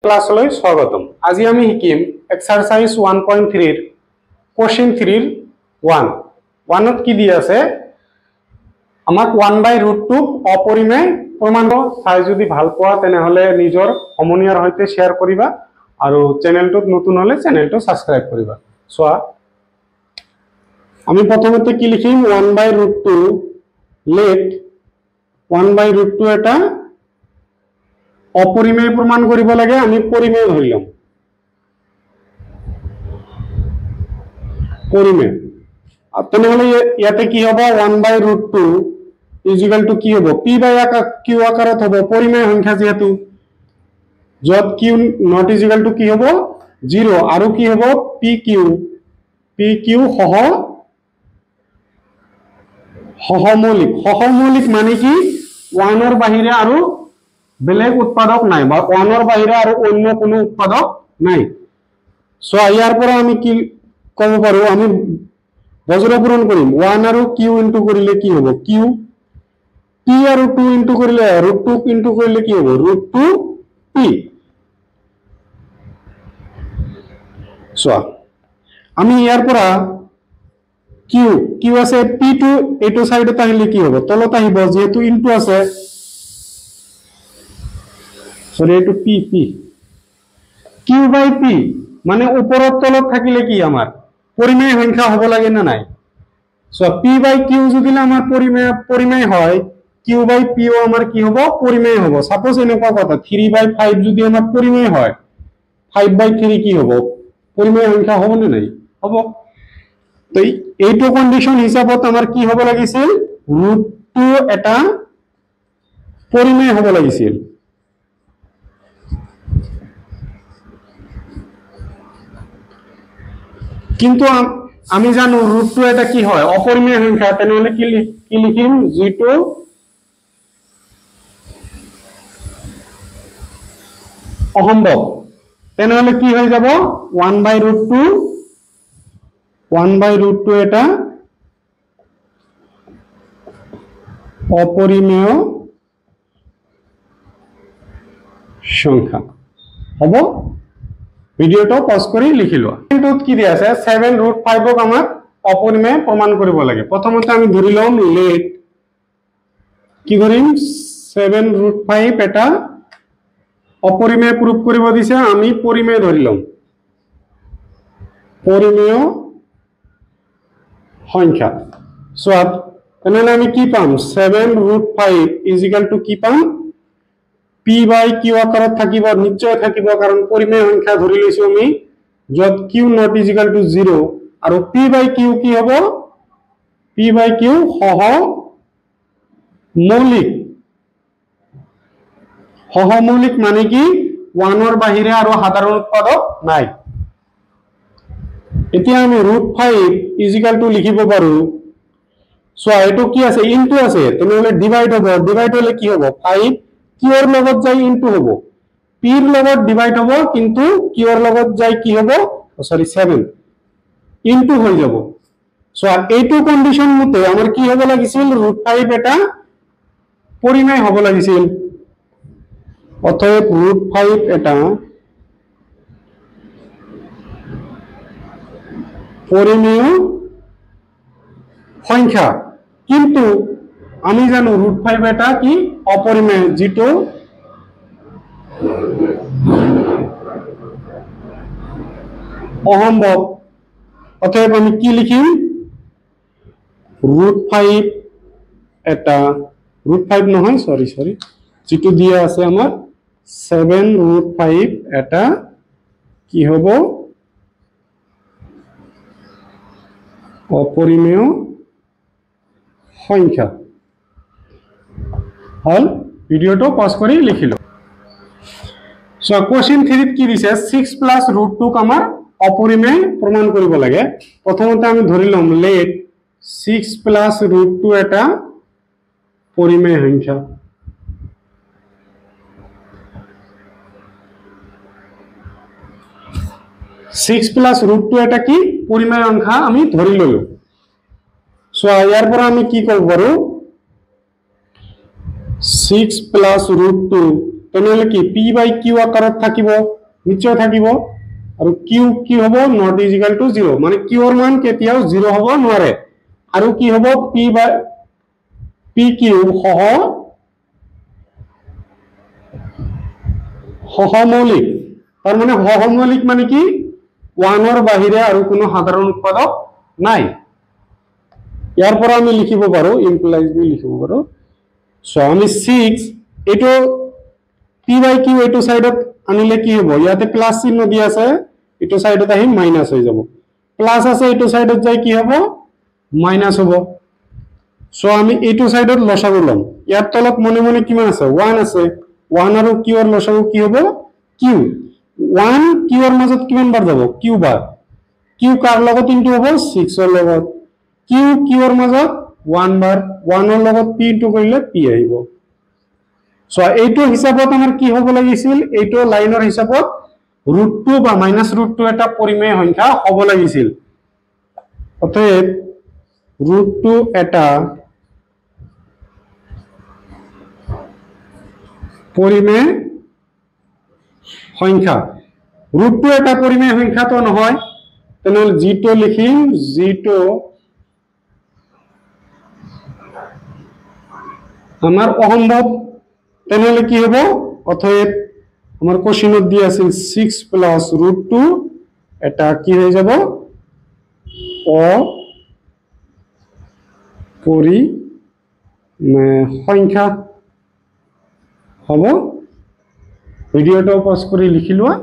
ক্লাসলৈ স্বাগতম। আজি আমি শিকিম এক্সারসাইজ 1.3 এর কোশ্চেন 3 এর 1 ত কি দিয়া আছে আমাক 1/√2 অপরিমেয় প্রমাণ চাই যদি ভাল পোৱা তেনেহলে নিজৰ সমনীয়াৰ সৈতে শেয়াৰ কৰিবা আৰু চেনেলটোত নতুন হলে চেনেলটো সাবস্ক্ৰাইব কৰিবা। সোয়া আমি প্রথমতে কি লিখিম 1/√2 লেট 1/√2 এটা অপরিমেয় প্রমাণ কৰিব লাগে আমি পৰিমেয় ধৰিলাম পরিমেয় তেনেহলে ইয়াতে কি হ'ব 1/√2 ইকুয়াল টু কি হ'ব p/q আকাৰত হ'ব পরিমেয় সংখ্যা যেহেতু যত q নট ইকুয়াল টু কি হ'ব 0 আৰু কি হ'ব pq সহমৌলিক মানে কি 1 ৰ বাহিৰে আৰু বেলেগ উৎপাদক নাই বা 1 ৰ বাহিৰে আৰু অন্য কোনো উৎপাদক নাই। সো ইয়াৰ পৰা আমি কি কব পাৰো আমি বজ্ৰ পূৰণ কৰিম 1 আৰু q ইনটু কৰিলে কি হ'ব q p আৰু 2 ইনটু কৰিলে √2 ইনটু কৰিলে কি হ'ব √2p। সো আমি ইয়াৰ পৰা q আছে p2 এটো সাইডত আহিলে কি হ'ব তলত আহিব যেহেতু ইনটু আছে সরি এটো p q বাই p মানে উপৰত তলত থাকিলে কি আমাৰ পরিমেয় সংখ্যা হ'ব লাগে না নাই। সো p বাই q যদি আমাৰ পৰিমেয় হয় q বাই p ও আমাৰ কি হ'ব পৰিমেয় হ'ব। সাপোজ এনেকুৱা কথা 3/5 যদি আমাৰ পরিমেয় হয় 5/3 কি হ'ব পরিমেয় সংখ্যা হ'ব না নাই হ'ব। তো এইটো কন্ডিশন হিসাবত আমাৰ কি হ'ব লাগিছিল √2 এটা পরিমেয় হ'ব লাগিছিল। কিন্তু আমি জানো √2 এটা কি হয় অপরিমেয় সংখ্যা তেনেহলে কি লিখিম যেটো অসম্ভৱ তেনেহলে কি হৈ যাব 1/√2 এটা অপৰিমেয় সংখ্যা হ'ব। ভিডিওটো পজ কৰি লিখি লোৱা। কিন্তু কি দিয়া আছে 7√5 ক আমাক অপৰিমেয় প্ৰমাণ কৰিব লাগে। প্ৰথমতে আমি ধৰি লম লেট কি কৰিম 7√5 এটা অপৰিমেয় প্ৰুফ কৰিব দিছে আমি পৰিমেয় ধৰি লম পরিমেয় সংখ্যা। সো তেনেহলে আমি কি পাম 7√5 ইকুয়াল টু কি পাম p/q আকাৰত থাকিব নিশ্চয় থাকিব কাৰণ পৰিমেয় সংখ্যা ধৰি লৈছো আমি যত q নট ইকুয়াল টু 0 আৰু p/q কি হ'ব p/q সহমৌলিক মানে কি 1 ৰ বাহিৰে আৰু সাধাৰণ উৎপাদক নাই। এতিয়া আমি √5 ইকুয়াল টু লিখিব পাৰো সো এটো কি আছে ইনটু আছে তেনেহলে ডিভাইড হলে কি হ'ব 5 q ৰ লগত যাই ইনটু হ'ব p ৰ লগত ডিভাইড হ'ব কিন্তু q ৰ লগত যাই কি হ'ব সৰি 7 ইনটু হৈ যাব। সো এইটো কন্ডিশন মতে আমাৰ কি হ'ব লাগিছিল √5 এটা পরিমেয় হ'ব লাগিছিল অতএব √5 এটা পরিমেয় সংখ্যা কিন্তু আমি জানো √5 এটা কি অপরিমেয় যেটো অসম্ভব। অতএব আমি কি লিখিম √5 এটা √5 নহয় সরি যেটো দিয়া আছে আমার 7√5 এটা কি হ'ব অপরিমেয় সংখ্যা হল। ভিডিওটো পজ কৰি লিখিলো। সো কোশ্চেন 3 কি দিছে 6 প্লাস √2 ক আমাৰ অপৰিমেয় প্ৰমাণ কৰিব লাগে। প্ৰথমতে আমি ধৰি লম লেট 6 প্লাস √2 এটা পৰিমেয় সংখ্যা। সিক্স প্লাস √2 এটা কি পৰিমেয় সংখ্যা আমি ধৰি ললো। সো ইয়াৰ পৰা আমি কি কৰিব পাৰো 6 প্লাস √2 তেনেহলে কি পি বাই কিউ আকাৰত থাকিব, নিশ্চয় থাকিব। আৰু কিউ কি হ'ব, নট ইজ ইকুৱেল টু 0, মানে কিউৰ মান কেতিয়াও 0 হ'ব নোৱাৰে। আৰু কি হ'ব, পি বাই পি কিউ সহমৌলিক। তাৰ মানে সহমৌলিক মানে কি, 1ৰ বাহিৰে আৰু কোনো সাধাৰণ উৎপাদক নাই। ইয়াৰ পৰা আমি লিখিব পাৰো, ইমপ্লাইজ বি লিখিব পাৰো। সো আমি 6 এইটো পি বাই কিউ এইটো সাইডত আনিলে কি হ'ব, ইয়াতে প্লাস চিহ্ন দিয়া আছে, এইটো সাইডত আহি মাইনাস হৈ যাব। প্লাস আছে এইটো সাইডত যাই কি হ'ব, মাইনাস হ'ব। সো আমি এইটো সাইডত লসাগু লম। ইয়াৰ তলত মনে মনে কিমান আছে, 1 আছে। 1 আৰু কিউৰ লসাগু কি হ'ব, কিউ। 1 কিউৰ মাজত কিমান বাৰ যাব, কিউ বাৰ। কিউ কাৰ লগত ইনটু হ'ব, 6ৰ লগত। কিউ কিউৰ মাজত 1 বাৰ, 1ৰ লগত পি ইনটু কৰিলে পি আহিব। সো এইটো হিসাবত আমাৰ কি হ'ব লাগিছিল, এইটো লাইনৰ হিসাবত √2 বা -√2 এটা পৰিমেয় সংখ্যা হ'ব লাগিছিল। অতএব √2 এটা পৰিমেয় সংখ্যা। √2 এটা পৰিমেয় সংখ্যা তো নহয়, তেনেহলে জিটো লিখিম, জিটো আমাৰ অসম্ভৱ। তেনেহলে কি হ'ব, অতএব আমার কোশ্চেনত দিয়ে আছে 6 প্লাস √2 এটা কি হয়ে যাব, অপরিমেয় সংখ্যা হ'ব। ভিডিওটা পজ কৰি লিখি লোৱা।